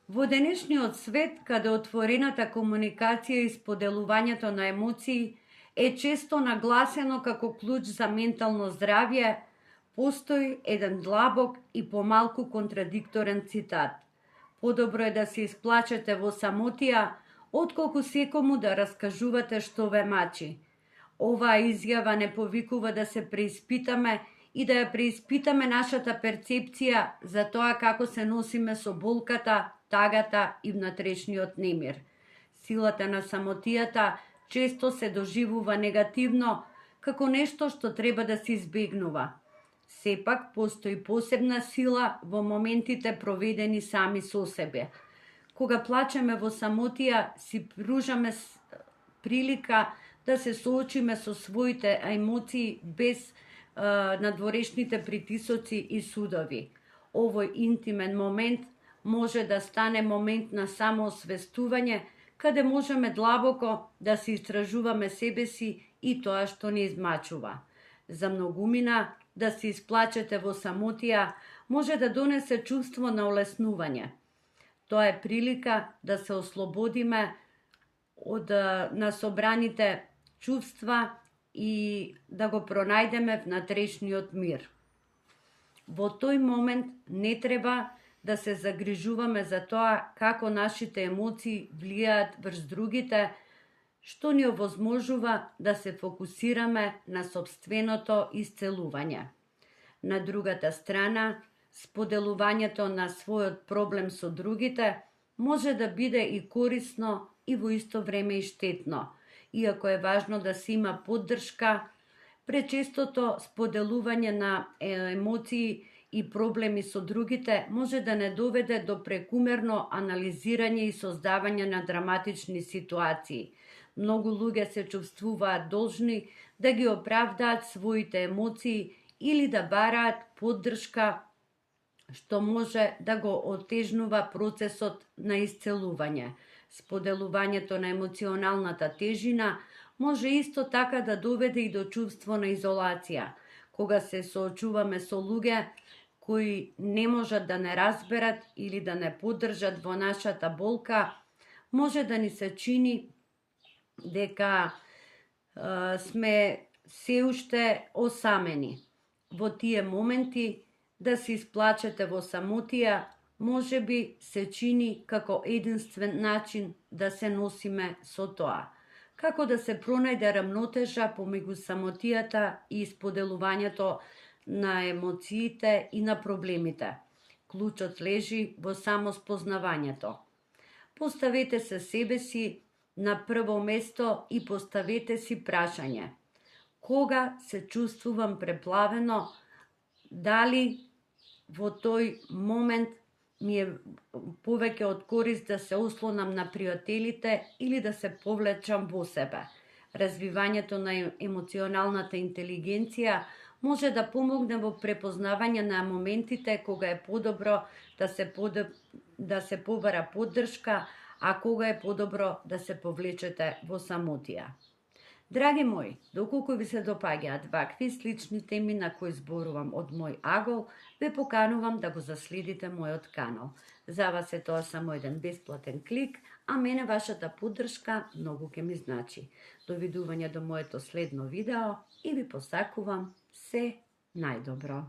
Во денешниот свет, каде отворената комуникација и споделувањето на емоции е често нагласено како клуч за ментално здравје, постои еден длабок и помалку контрадикторен цитат. Подобро е да се исплачете во самотија, отколку секому да раскажувате што ве мачи. Оваа изјава не повикува да се преиспитаме и да ја преиспитаме нашата перцепција за тоа како се носиме со болката, тагата и внатрешниот немир. Силата на самотијата често се доживува негативно, како нешто што треба да се избегнува. Сепак, постои посебна сила во моментите проведени сами со себе. Кога плачеме во самотија, си пружаме прилика да се соочиме со своите емоции без надворешните притисоци и судови. Овој интимен момент може да стане момент на самоосвестување, каде можеме длабоко да се истражуваме себе си и тоа што не измачува. За многумина, да се исплачете во самотија може да донесе чувство на олеснување. Тоа е прилика да се ослободиме од насобраните чувства и да го пронајдеме внатрешниот мир. Во тој момент не треба да се загрижуваме за тоа како нашите емоции влијаат врз другите, што ни овозможува да се фокусираме на сопственото исцелување. На другата страна, споделувањето на својот проблем со другите може да биде и корисно и во исто време и штетно. Иако е важно да се има поддршка, пречестото споделување на емоции и проблеми со другите може да не доведе до прекумерно анализирање и создавање на драматични ситуации. Многу луѓе се чувствуваат должни да ги оправдаат своите емоции или да бараат поддршка, што може да го отежнува процесот на исцелување. Споделувањето на емоционалната тежина може исто така да доведе и до чувство на изолација. Кога се соочуваме со луѓе кои не можат да не разберат или да не поддржат во нашата болка, може да ни се чини дека сме се уште осамени. Во тие моменти да се исплачете во самотија може би се чини како единствен начин да се носиме со тоа. Како да се пронајде рамнотежа помеѓу самотијата и споделувањето на емоциите и на проблемите. Клучот лежи во самоспознавањето. Поставете се себе си на прво место и поставете си прашање. Кога се чувствувам преплавено, дали во тој момент ми е повеќе од корист да се ослонам на пријателите или да се повлечам во себе. Развивањето на емоционалната интелигенција може да помогне во препознавање на моментите кога е подобро да се побара поддршка, а кога е подобро да се повлечете во самотија. Драги мои, доколку ви се допаѓаат вакви слични теми на кои зборувам од мој агол, ве поканувам да го заследите мојот канал. За вас е тоа само еден бесплатен клик, а мене вашата поддршка многу ќе ми значи. Довидување до моето следно видео и ви посакувам се најдобро.